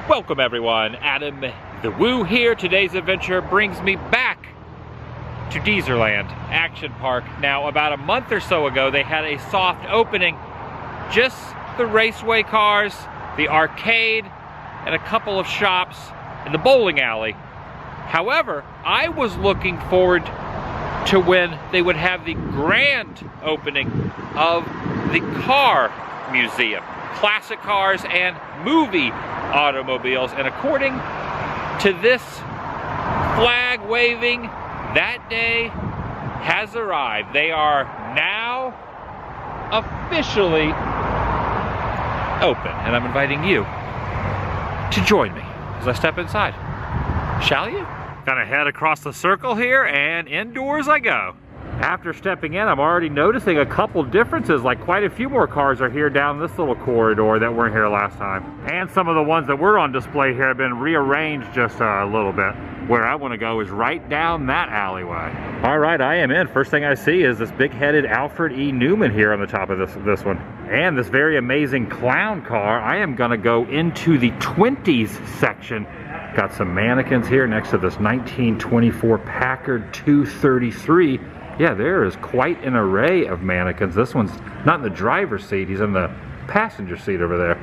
Welcome everyone, Adam the Woo here. Today's adventure brings me back to Dezerland Action Park. Now, about a month or so ago, they had a soft opening. Just the raceway cars, the arcade, and a couple of shops in the bowling alley. However, I was looking forward to when they would have the grand opening of the car museum. Classic cars and movie automobiles, and according to this flag waving, that day has arrived. They are now officially open, and I'm inviting you to join me as I step inside. Shall you? Gonna head across the circle here, and indoors I go. After stepping in, I'm already noticing a couple differences, like quite a few more cars are here down this little corridor that weren't here last time. And some of the ones that were on display here have been rearranged just a little bit. Where I want to go is right down that alleyway. All right, I am in. First thing I see is this big-headed Alfred E. Newman here on the top of this one. And this very amazing clown car. I am gonna go into the 20s section. Got some mannequins here next to this 1924 Packard 233. Yeah, there is quite an array of mannequins. This one's not in the driver's seat, he's in the passenger seat over there.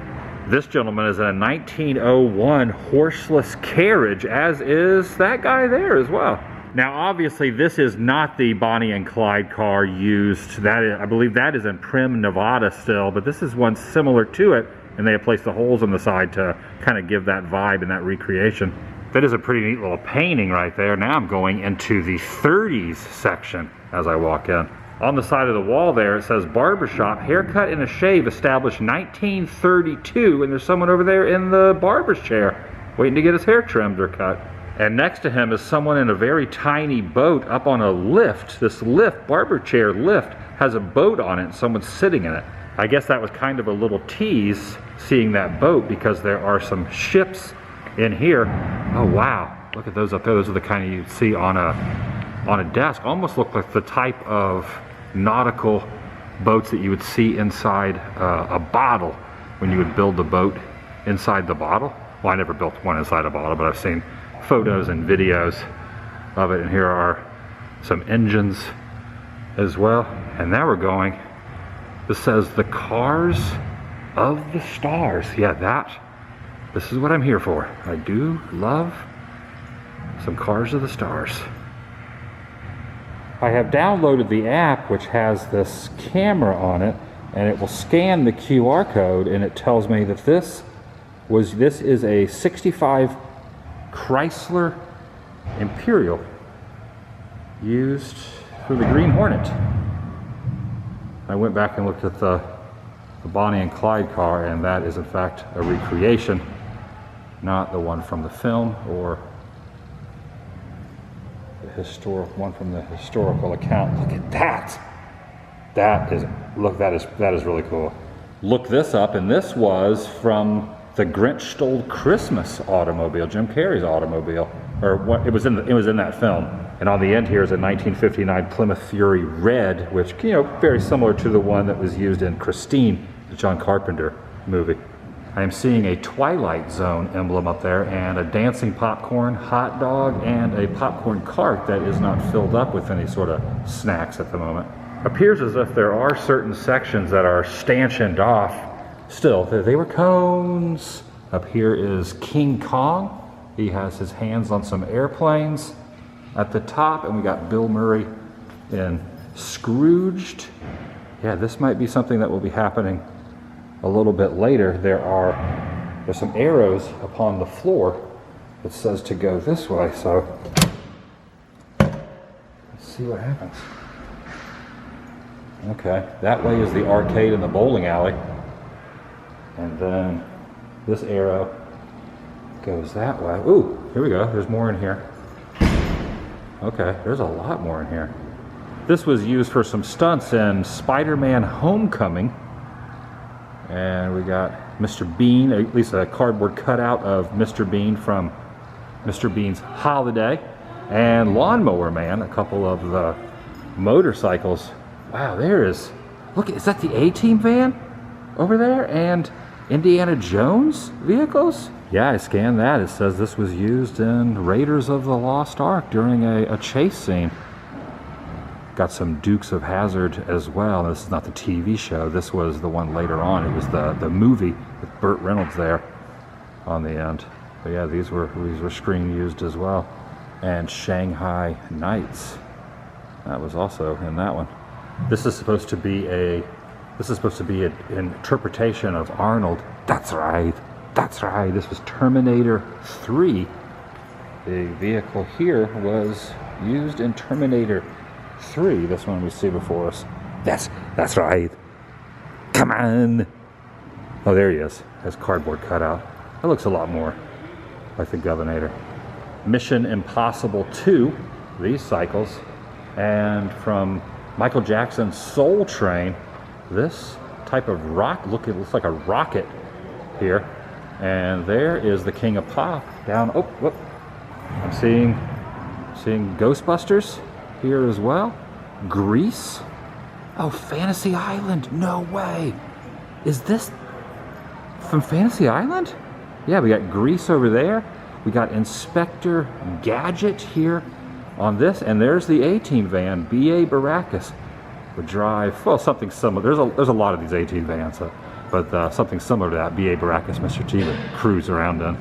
This gentleman is in a 1901 horseless carriage, as is that guy there as well. Now, obviously, this is not the Bonnie and Clyde car used. That is, I believe that is in Prim, Nevada still, but this is one similar to it, and they have placed the holes on the side to kind of give that vibe and that recreation. That is a pretty neat little painting right there. Now I'm going into the 30s section as I walk in. On the side of the wall there, it says barbershop, haircut and a shave established 1932, and there's someone over there in the barber's chair waiting to get his hair trimmed or cut. And next to him is someone in a very tiny boat up on a lift. This lift, barber chair lift, has a boat on it and someone's sitting in it. I guess that was kind of a little tease, seeing that boat, because there are some ships in here. Oh wow, look at those up there. Those are the kind you'd see on a desk. Almost look like the type of nautical boats that you would see inside a bottle when you would build the boat inside the bottle. Well, I never built one inside a bottle, but I've seen photos and videos of it. And here are some engines as well. And now we're going, this says the Cars of the Stars. Yeah, this is what I'm here for. I do love some Cars of the Stars. I have downloaded the app, which has this camera on it, and it will scan the QR code, and it tells me that this is a 65 Chrysler Imperial used for the Green Hornet. I went back and looked at the Bonnie and Clyde car, and that is in fact a recreation, not the one from the film or the one from the historical account. Look at that. That is really cool. Look this up, and this was from the Grinch Stole Christmas automobile, Jim Carrey's automobile, or what it was in that film. And on the end here is a 1959 Plymouth Fury Red, which, you know, very similar to the one that was used in Christine, the John Carpenter movie. I am seeing a Twilight Zone emblem up there, and a dancing popcorn hot dog, and a popcorn cart that is not filled up with any sort of snacks at the moment. Appears as if there are certain sections that are stanchioned off. Still, they were cones. Up here is King Kong. He has his hands on some airplanes at the top, and we got Bill Murray in Scrooged. Yeah, this might be something that will be happening a little bit later. There's some arrows upon the floor that says to go this way, so let's see what happens. Okay, that way is the arcade and the bowling alley, and then this arrow goes that way. Ooh, here we go, there's more in here. Okay, there's a lot more in here. This was used for some stunts in Spider-Man Homecoming. And we got Mr. Bean, at least a cardboard cutout of Mr. Bean from Mr. Bean's Holiday. And Lawnmower Man, a couple of the motorcycles. Wow, there is, look, is that the A-Team van over there? And Indiana Jones vehicles? Yeah, I scanned that. It says this was used in Raiders of the Lost Ark during a chase scene. Got some Dukes of Hazzard as well. This is not the TV show. This was the one later on. It was the movie with Burt Reynolds there on the end. But yeah, these were screen used as well. And Shanghai Knights. That was also in that one. This is supposed to be an interpretation of Arnold. That's right. That's right. This was Terminator 3. The vehicle here was used in Terminator 3. This one we see before us. That's right. Come on. Oh, there he is. Has cardboard cutout. That looks a lot more like the Governator. Mission Impossible 2. These cycles. And from Michael Jackson's Soul Train, this type of rock, it looks like a rocket here. And there is the King of Pop down. Oh, whoop. I'm seeing Ghostbusters here as well. Grease. Oh, Fantasy Island. No way. Is this from Fantasy Island? Yeah, we got Grease over there. We got Inspector Gadget here on this. And there's the A-Team van. B.A. Baracus would drive, well, something similar. There's a lot of these A-Team vans, but something similar to that. B.A. Baracus, Mr. T would cruise around in.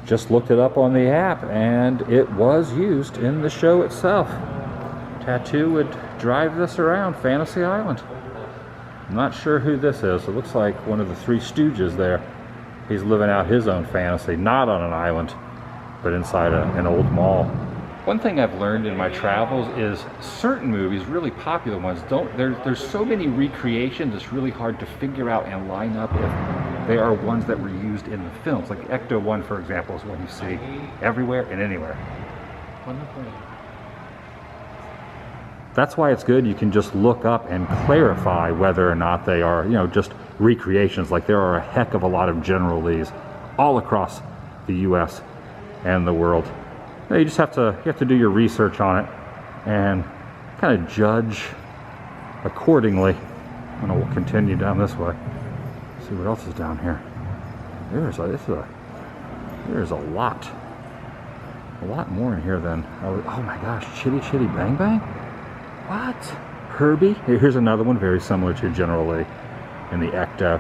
Just looked it up on the app, and it was used in the show itself. Tattoo would drive this around Fantasy Island. I'm not sure who this is. It looks like one of the Three Stooges there. He's living out his own fantasy, not on an island, but inside an old mall. One thing I've learned in my travels is certain movies, really popular ones, there's so many recreations, it's really hard to figure out and line up if they are ones that were used in the films. Like Ecto 1, for example, is one you see everywhere and anywhere. That's why it's good. You can just look up and clarify whether or not they are, just recreations. Like there are a heck of a lot of General Lees all across the U.S. and the world. You just have to do your research on it and kind of judge accordingly. And we'll continue down this way. See what else is down here. There's a lot more in here than oh my gosh, Chitty Chitty Bang Bang. What? Herbie. Here's another one very similar to General Lee in the Ecto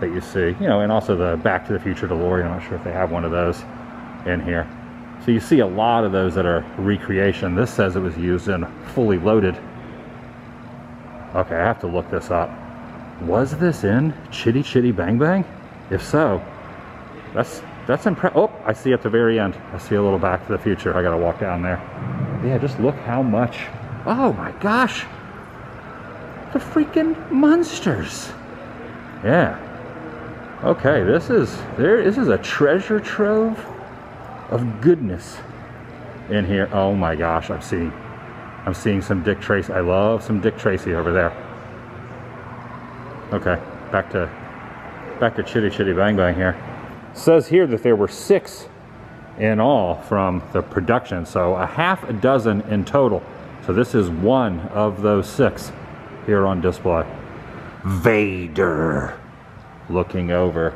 that you see. And also the Back to the Future DeLorean. I'm not sure if they have one of those in here. So you see a lot of those that are recreation. This says it was used in Fully Loaded. Okay, I have to look this up. Was this in Chitty Chitty Bang Bang? If so, that's impressive. Oh, I see at the very end. I see a little Back to the Future. I gotta walk down there. Yeah, just look how much. Oh my gosh. The freaking monsters. Yeah. Okay, this is a treasure trove of goodness in here. Oh my gosh, I'm seeing some Dick Tracy. I love some Dick Tracy over there. Okay, back to Chitty Chitty Bang Bang here. It says here that there were 6 in all from the production, so a half a dozen in total. So this is one of those 6 here on display. Vader looking over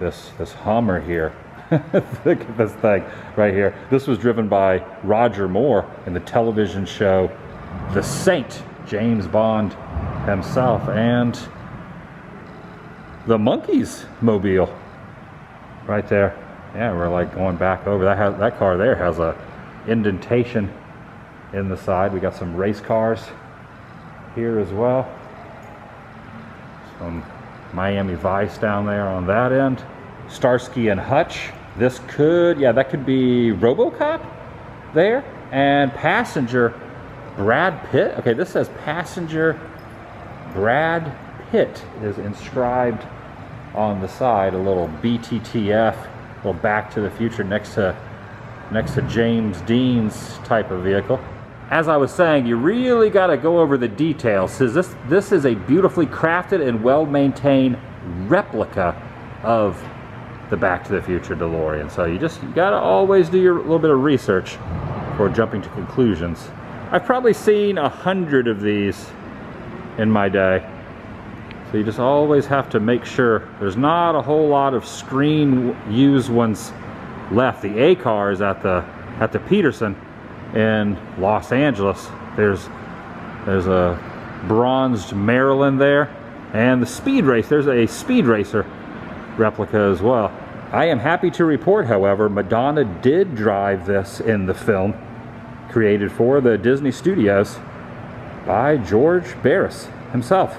this Hummer here. Look at this thing right here. This was driven by Roger Moore in the television show The Saint, James Bond himself, and the Monkeys mobile right there. Yeah, we're like going back over. That car there has a indentation in the side. We got some race cars here as well. Some Miami Vice down there on that end. Starsky and Hutch. That could be RoboCop there. And passenger Brad Pitt. Okay, this says passenger Brad Pitt is inscribed on the side. A little BTTF, a little Back to the Future next to James Dean's type of vehicle. As I was saying, you really got to go over the details. This is a beautifully crafted and well-maintained replica of the Back to the Future DeLorean. So you got to always do your little bit of research before jumping to conclusions. I've probably seen 100 of these in my day. So you just always have to make sure there's not a whole lot of screen used ones left. The A car is at the Peterson in Los Angeles. There's a bronzed Maryland there, and the Speed Race, there's a Speed Racer replica as well. I am happy to report, however, Madonna did drive this in the film created for the Disney Studios by George Barris himself.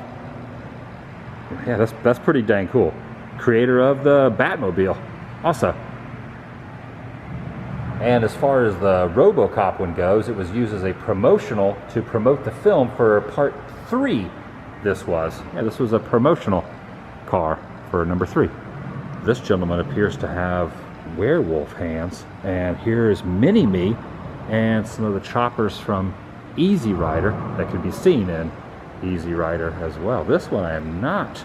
Yeah, that's pretty dang cool. Creator of the Batmobile also. And as far as the RoboCop one goes, it was used as a promotional to promote the film for part 3. This was a promotional car for number 3. This gentleman appears to have werewolf hands, and here is Mini-Me and some of the choppers from Easy Rider that could be seen in Easy Rider as well. This one I am not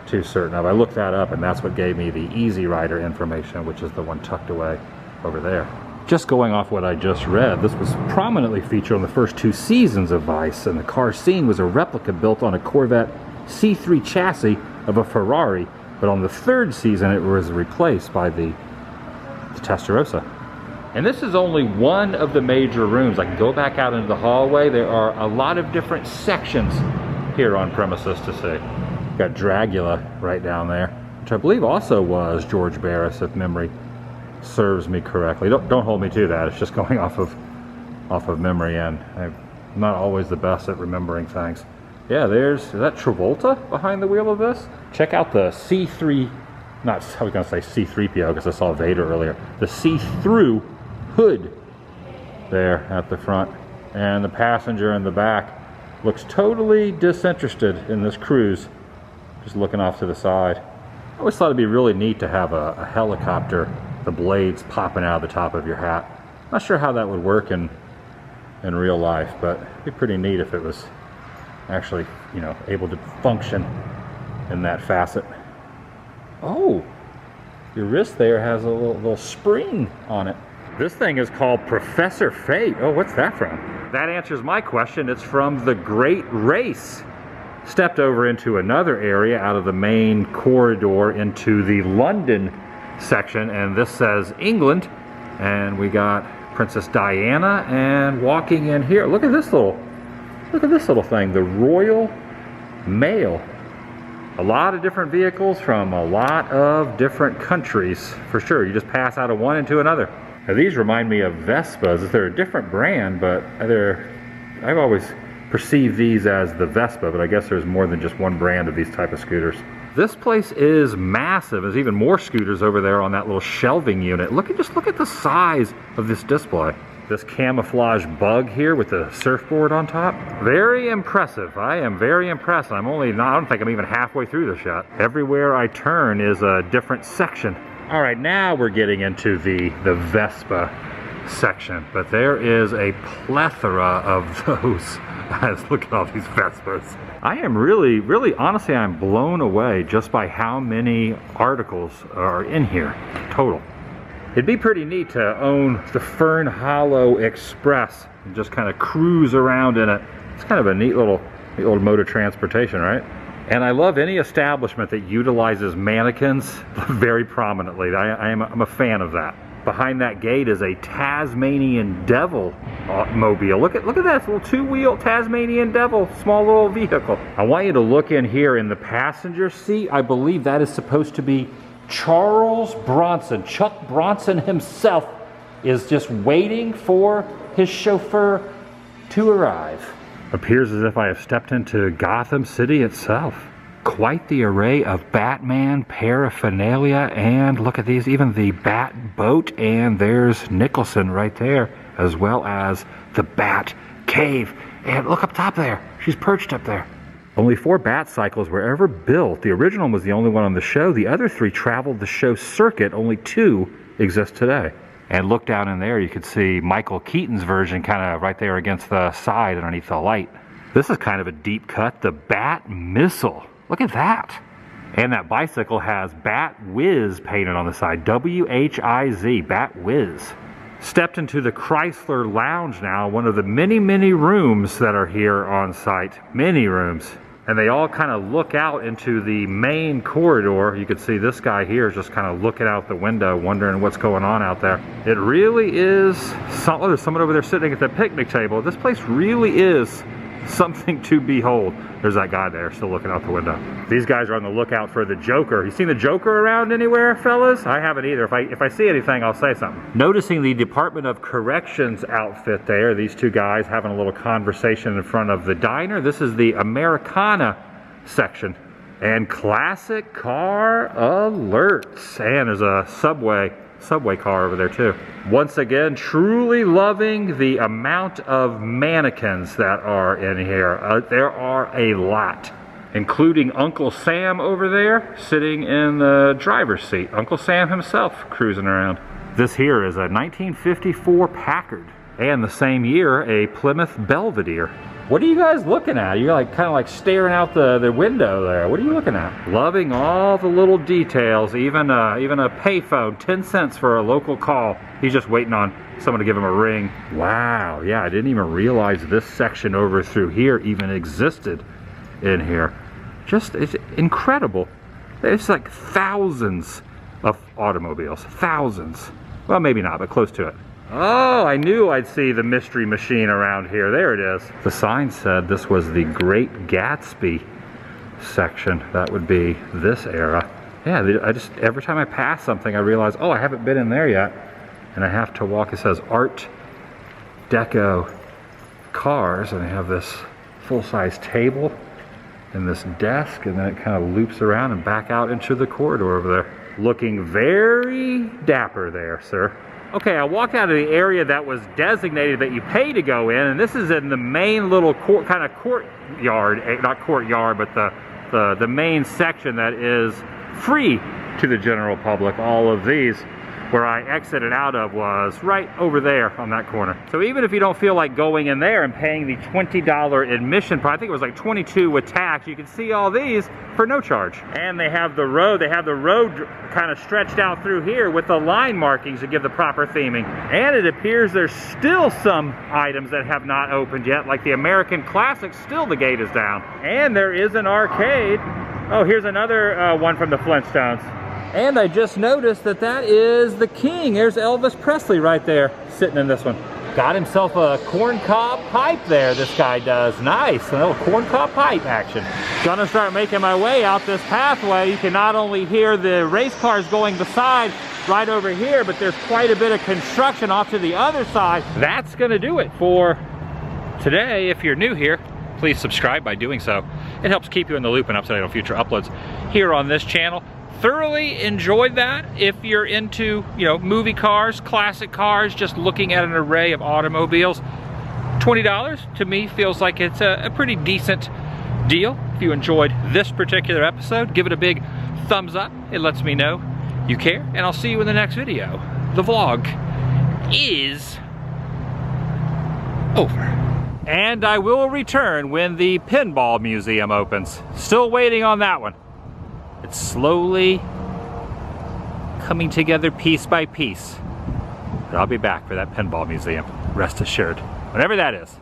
too certain of. I looked that up, and that's what gave me the Easy Rider information, which is the one tucked away over there. Just going off what I just read, this was prominently featured on the first 2 seasons of Vice, and the car scene was a replica built on a Corvette C3 chassis of a Ferrari, but on the 3rd season it was replaced by the Testarossa. And this is only one of the major rooms. I can go back out into the hallway. There are a lot of different sections here on premises to see. Got Dragula right down there, which I believe also was George Barris, if memory serves me correctly. Don't hold me to that. It's just going off of memory, and I'm not always the best at remembering things. Yeah, is that Travolta behind the wheel of this? Check out the C3, I was going to say C3PO because I saw Vader earlier. The see-through hood there at the front, and the passenger in the back looks totally disinterested in this cruise, just looking off to the side. I always thought it'd be really neat to have a helicopter, the blades popping out of the top of your hat. Not sure how that would work in real life, but it'd be pretty neat if it was actually, you know, able to function in that facet. Oh, your wrist there has a little spring on it. This thing is called Professor Fate. Oh, what's that from? That answers my question. It's from The Great Race. Stepped over into another area out of the main corridor into the London section, and this says England, and we got Princess Diana, and walking in here, look at this little thing, the Royal Mail. A lot of different vehicles from a lot of different countries, for sure. You just pass out of one into another. Now, these remind me of Vespas. They're a different brand, but I've always perceived these as the Vespa, but I guess there's more than just one brand of these type of scooters. This place is massive. There's even more scooters over there on that little shelving unit. Just look at the size of this display. This camouflage bug here with the surfboard on top. Very impressive. I am very impressed. I don't think I'm even halfway through the shot. Everywhere I turn is a different section. All right, now we're getting into the Vespa section, but there is a plethora of those. Look at all these Vespas. I am really, honestly, I'm blown away just by how many articles are in here total. It'd be pretty neat to own the Fern Hollow Express and just kind of cruise around in it. It's kind of a neat little mode of transportation, right? And I love any establishment that utilizes mannequins very prominently. I'm a fan of that. Behind that gate is a Tasmanian Devil mobile. Look at that, it's a little 2-wheel Tasmanian Devil, small little vehicle. I want you to look in here in the passenger seat. I believe that is supposed to be Charles Bronson. Chuck Bronson himself is just waiting for his chauffeur to arrive. Appears as if I have stepped into Gotham City itself. Quite the array of Batman paraphernalia, and look at these, even the Bat boat, and there's Nicholson right there, as well as the Bat cave. And look up top there, she's perched up there. Only 4 Bat cycles were ever built. The original was the only one on the show. The other 3 traveled the show circuit. Only 2 exist today. And look down in there, you can see Michael Keaton's version kind of right there against the side underneath the light. This is kind of a deep cut, the Bat Missile. Look at that. And that bicycle has Bat Whiz painted on the side. W-H-I-Z, Bat Whiz. Stepped into the Chrysler Lounge now, one of the many rooms that are here on site. Many rooms. And they all kind of look out into the main corridor. You can see this guy here is just kind of looking out the window, wondering what's going on out there. It really is, there's someone over there sitting at the picnic table. This place really is something to behold. There's that guy there still looking out the window. These guys are on the lookout for the Joker. You seen the Joker around anywhere, fellas? I haven't either. If I see anything, I'll say something. Noticing the Department of Corrections outfit there, these two guys having a little conversation in front of the diner. This is the Americana section. And classic car alerts. And there's a subway car over there too. Once again, truly loving the amount of mannequins that are in here. There are a lot, including Uncle Sam over there sitting in the driver's seat. Uncle Sam himself cruising around. This here is a 1954 Packard, and the same year a Plymouth Belvedere. What are you guys looking at? You're like kind of like staring out the window there. What are you looking at? Loving all the little details, even a payphone, 10 cents for a local call. He's just waiting on someone to give him a ring. Wow, yeah, I didn't even realize this section over through here even existed in here. Just, it's incredible. It's like thousands of automobiles, thousands. Well, maybe not, but close to it. Oh, I knew I'd see the mystery machine around here. There it is. The sign said this was the Great Gatsby section. That would be this era. Yeah, every time I pass something, I realize, oh, I haven't been in there yet. And I have to walk. It says Art Deco Cars, and they have this full-size table and this desk, and then it kind of loops around and back out into the corridor over there. Looking very dapper there, sir. Okay, I walked out of the area that was designated that you pay to go in, and this is in the main little kind of courtyard, not courtyard, but the main section that is free to the general public. All of these, where I exited out of, was right over there on that corner. So even if you don't feel like going in there and paying the $20 admission price, I think it was like $22 with tax, you can see all these for no charge. And they have the road kind of stretched out through here with the line markings to give the proper theming. And it appears there's still some items that have not opened yet, like the American Classics, still the gate is down. And there is an arcade. Oh, here's another one from the Flintstones. And I just noticed that is the King. There's Elvis Presley right there, sitting in this one. Got himself a corncob pipe there, this guy does. Nice, a little corncob pipe action. Gonna start making my way out this pathway. You can not only hear the race cars going beside right over here, but there's quite a bit of construction off to the other side. That's gonna do it for today. If you're new here, please subscribe by doing so. It helps keep you in the loop and up to date on future uploads here on this channel. Thoroughly enjoyed that. If you're into, movie cars, classic cars, just looking at an array of automobiles, $20 to me feels like it's a pretty decent deal. If you enjoyed this particular episode, give it a big thumbs up. It lets me know you care, and I'll see you in the next video. The vlog is over. And I will return when the Pinball Museum opens. Still waiting on that one. It's slowly coming together piece by piece. But I'll be back for that Pinball Museum, rest assured. Whatever that is.